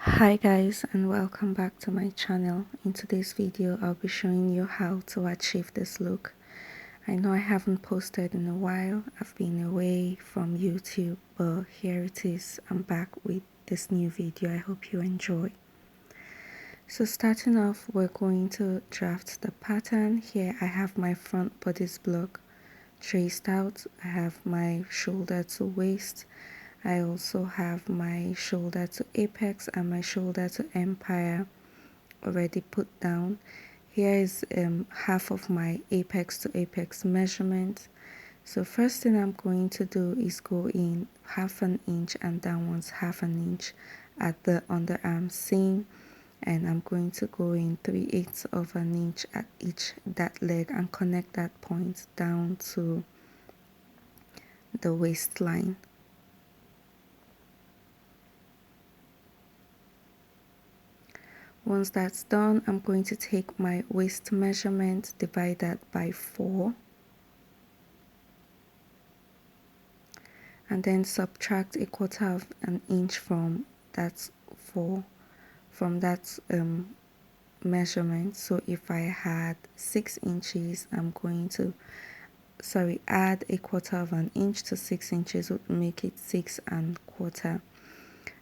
Hi guys, and welcome back to my channel. In today's video I'll be showing you how to achieve this look. I know I haven't posted in a while. I've been away from YouTube, but here it is. I'm back with this new video. I hope you enjoy. So starting off, we're going to draft the pattern. Here I have my front bodice block traced out. I have my shoulder to waist. I also have my shoulder to apex and my shoulder to empire already put down. Here is half of my apex to apex measurement. So first thing I'm going to do is go in half an inch and downwards half an inch at the underarm seam, and I'm going to go in 3/8 of an inch at each that leg and connect that point down to the waistline. Once that's done, I'm going to take my waist measurement, divide that by 4, and then subtract 1/4 of an inch from that 4, from that measurement. So if I had 6 inches, I'm going to add 1/4 of an inch to 6 inches would make it 6 1/4.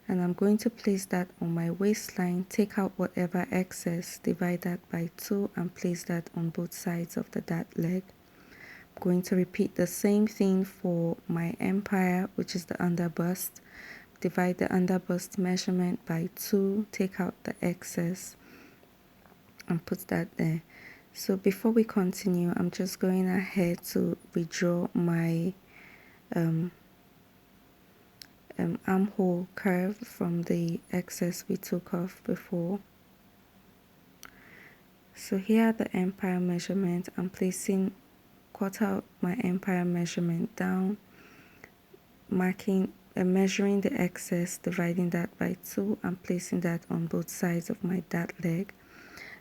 And I'm going to place that on my waistline, take out whatever excess, divide that by 2 and place that on both sides of the dart leg. I'm going to repeat the same thing for my empire, which is the underbust. Divide the underbust measurement by 2, take out the excess and put that there. So before we continue, I'm just going ahead to redraw my armhole curve from the excess we took off before. So here are the empire measurement. I'm placing quarter of my empire measurement down, measuring the excess, dividing that by 2 and placing that on both sides of my dart leg.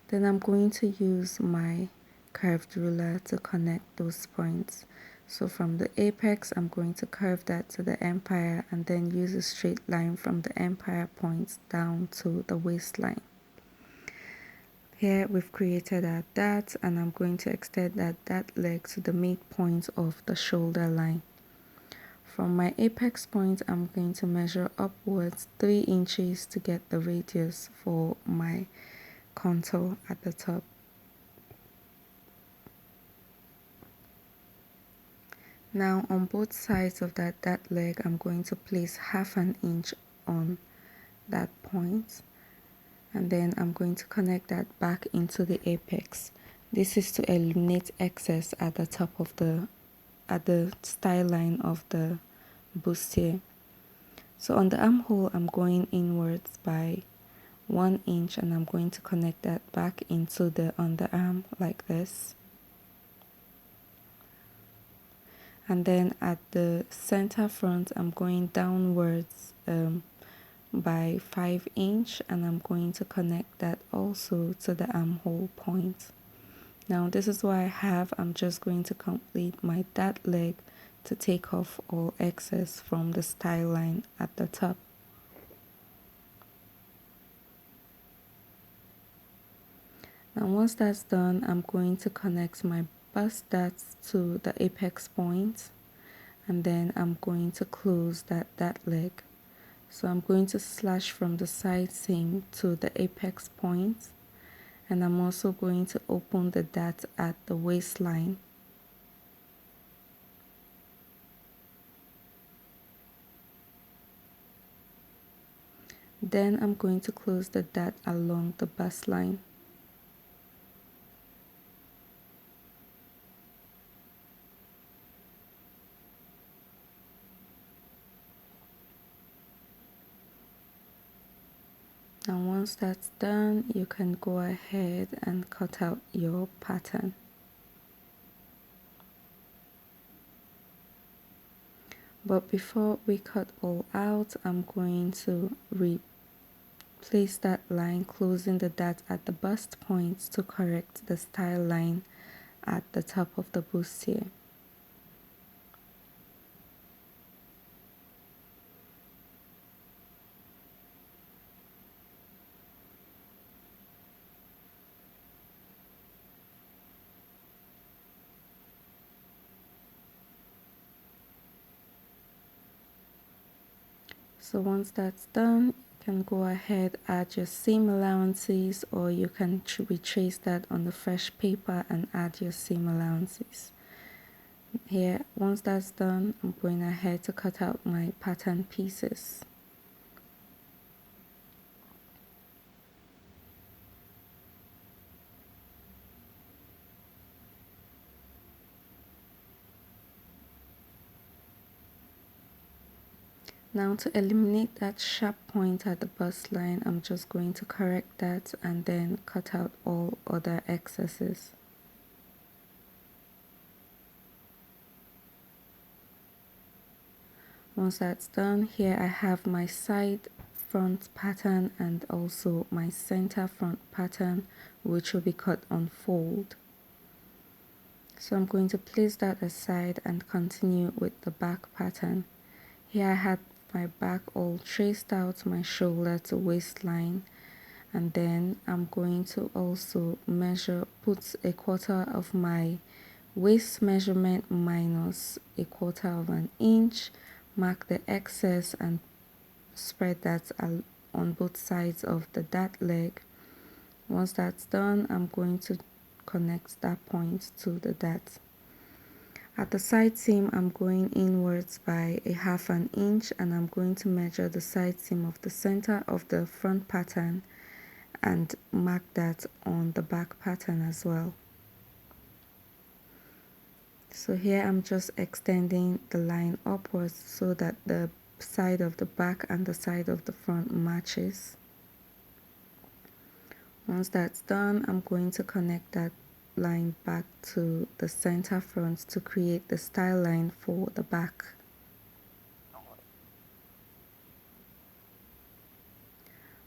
Then I'm going to use my curved ruler to connect those points. So from the apex, I'm going to curve that to the empire and then use a straight line from the empire points down to the waistline. Here we've created our dart, and I'm going to extend that leg to the midpoint of the shoulder line. From my apex point, I'm going to measure upwards 3 inches to get the radius for my contour at the top. Now on both sides of that leg, I'm going to place half an inch on that point, and then I'm going to connect that back into the apex. This is to eliminate excess at the top of the style line of the bustier. So on the armhole, I'm going inwards by 1 inch and I'm going to connect that back into the underarm like this. And then at the center front, I'm going downwards by 5 inch and I'm going to connect that also to the armhole point. Now this is what I have. I'm just going to complete my dart leg to take off all excess from the style line at the top. Now once that's done, I'm going to connect my bust darts to the apex point, and then I'm going to close that leg. So I'm going to slash from the side seam to the apex point, and I'm also going to open the dart at the waistline. Then I'm going to close the dart along the bust line. Now once that's done, you can go ahead and cut out your pattern. But before we cut all out, I'm going to replace that line, closing the dart at the bust points to correct the style line at the top of the bustier. So once that's done, you can go ahead, add your seam allowances, or you can retrace that on the fresh paper and add your seam allowances. Here, once that's done, I'm going ahead to cut out my pattern pieces. Now to eliminate that sharp point at the bust line, I'm just going to correct that and then cut out all other excesses. Once that's done, here I have my side front pattern and also my center front pattern, which will be cut on fold. So I'm going to place that aside and continue with the back pattern. Here I had my back all traced out, my shoulder to waistline, and then I'm going to also put a quarter of my waist measurement minus a quarter of an inch, mark the excess and spread that on both sides of the dart leg. Once that's done, I'm going to connect that point to the dart. At the side seam, I'm going inwards by a half an inch, and I'm going to measure the side seam of the center of the front pattern and mark that on the back pattern as well. So here I'm just extending the line upwards so that the side of the back and the side of the front matches. Once that's done, I'm going to connect that line back to the center front to create the style line for the back.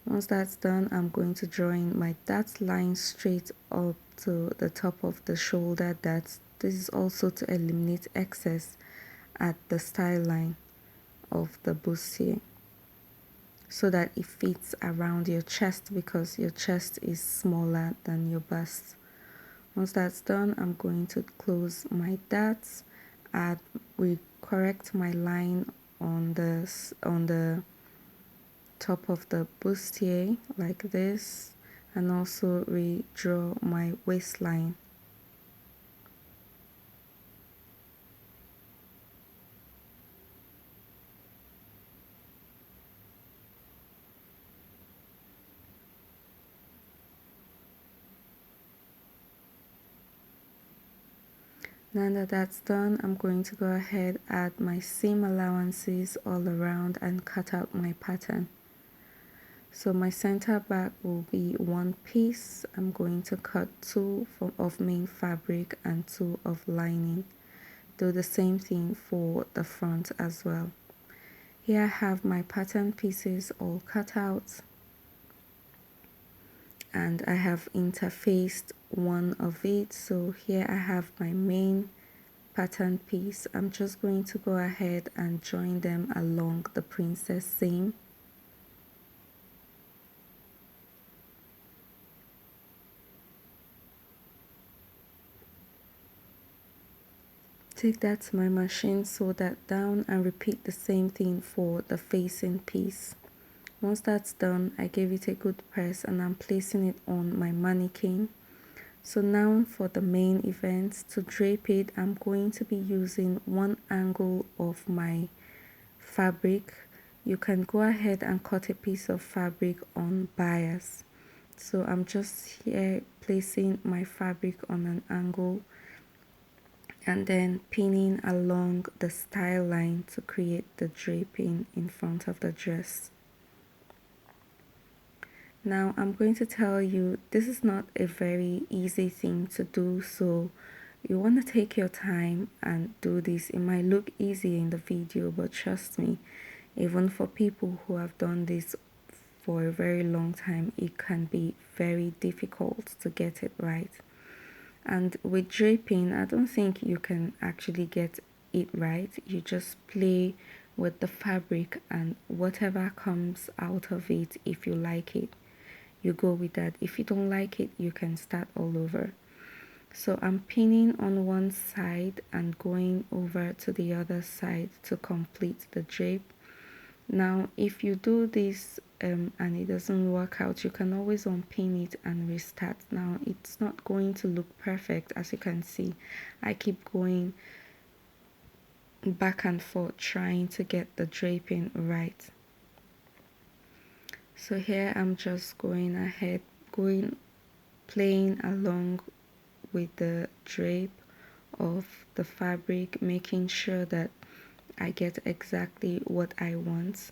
Once that's done, I'm going to draw in my dart line straight up to the top of the shoulder dart. This is also to eliminate excess at the style line of the bustier so that it fits around your chest, because your chest is smaller than your bust. Once that's done, I'm going to close my darts, correct my line on the top of the bustier like this, and also redraw my waistline. Now that that's done, I'm going to go ahead, add my seam allowances all around and cut out my pattern. So my center back will be one piece. I'm going to cut two of main fabric and two of lining. Do the same thing for the front as well. Here I have my pattern pieces all cut out, and I have interfaced one of it. So here I have my main pattern piece. I'm just going to go ahead and join them along the princess seam. Take that to my machine, sew that down, and repeat the same thing for the facing piece. Once that's done, I gave it a good press and I'm placing it on my mannequin. So now for the main event, to drape it, I'm going to be using one angle of my fabric. You can go ahead and cut a piece of fabric on bias. So I'm just here placing my fabric on an angle and then pinning along the style line to create the draping in front of the dress. Now I'm going to tell you, this is not a very easy thing to do, so you want to take your time and do this. It might look easy in the video, but trust me, even for people who have done this for a very long time, it can be very difficult to get it right. And with draping, I don't think you can actually get it right. You just play with the fabric, and whatever comes out of it, if you like it, you go with that. If you don't like it, you can start all over. So I'm pinning on one side and going over to the other side to complete the drape. Now if you do this and it doesn't work out, you can always unpin it and restart. Now it's not going to look perfect. As you can see, I keep going back and forth trying to get the draping right. So here I'm just going ahead, playing along with the drape of the fabric, making sure that I get exactly what I want.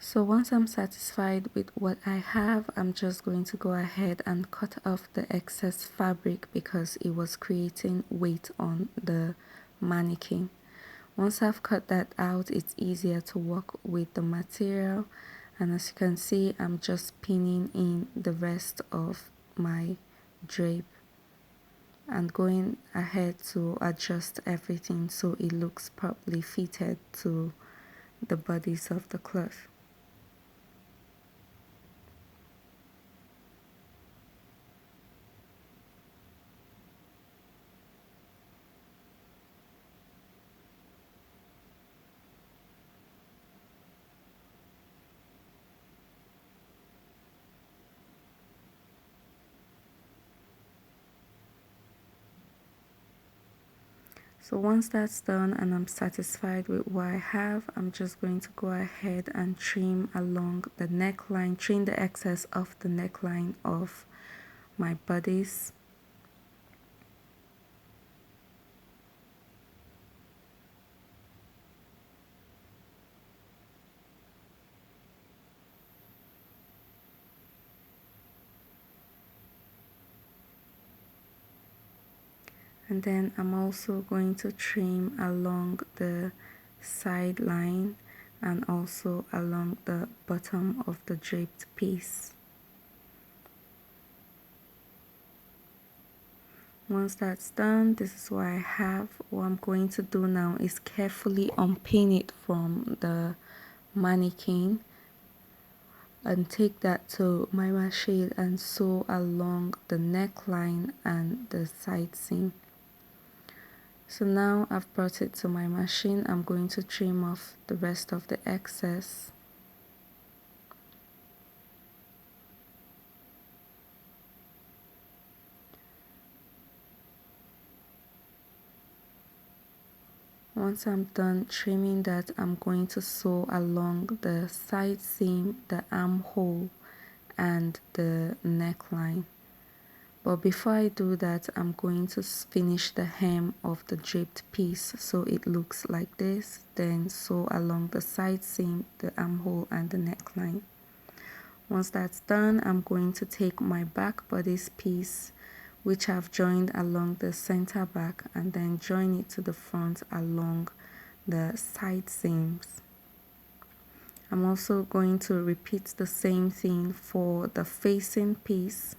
So once I'm satisfied with what I have, I'm just going to go ahead and cut off the excess fabric because it was creating weight on the mannequin. Once I've cut that out, it's easier to work with the material, and as you can see, I'm just pinning in the rest of my drape and going ahead to adjust everything so it looks properly fitted to the bodice of the cloth. So once that's done and I'm satisfied with what I have, I'm just going to go ahead and trim along the neckline, trim the excess of the neckline of my bodice. And then I'm also going to trim along the side line and also along the bottom of the draped piece. Once that's done, this is what I have. What I'm going to do now is carefully unpin it from the mannequin and take that to my machine and sew along the neckline and the side seam. So now I've brought it to my machine. I'm going to trim off the rest of the excess. Once I'm done trimming that, I'm going to sew along the side seam, the armhole, and the neckline. But before I do that, I'm going to finish the hem of the draped piece so it looks like this. Then sew along the side seam, the armhole, and the neckline. Once that's done, I'm going to take my back bodice piece, which I've joined along the center back, and then join it to the front along the side seams. I'm also going to repeat the same thing for the facing piece.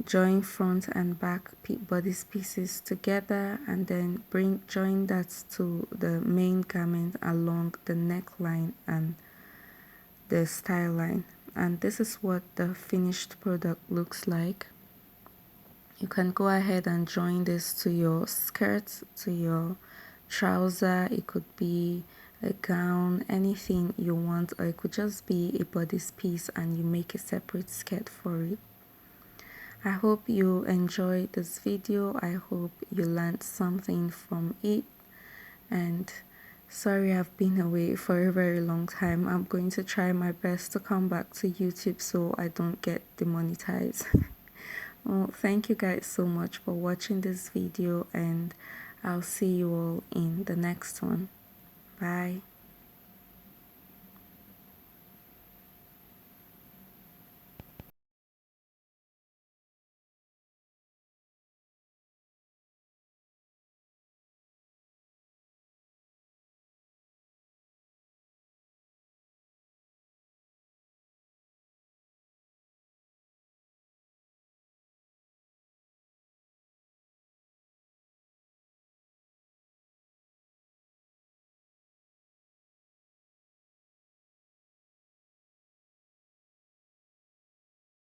Join front and back bodice pieces together and then join that to the main garment along the neckline and the style line. And this is what the finished product looks like. You can go ahead and join this to your skirt, to your trouser. It could be a gown, anything you want, or it could just be a bodice piece and you make a separate skirt for it. I hope you enjoyed this video. I hope you learned something from it, and sorry I've been away for a very long time. I'm going to try my best to come back to YouTube so I don't get demonetized. Well, thank you guys so much for watching this video, and I'll see you all in the next one. Bye.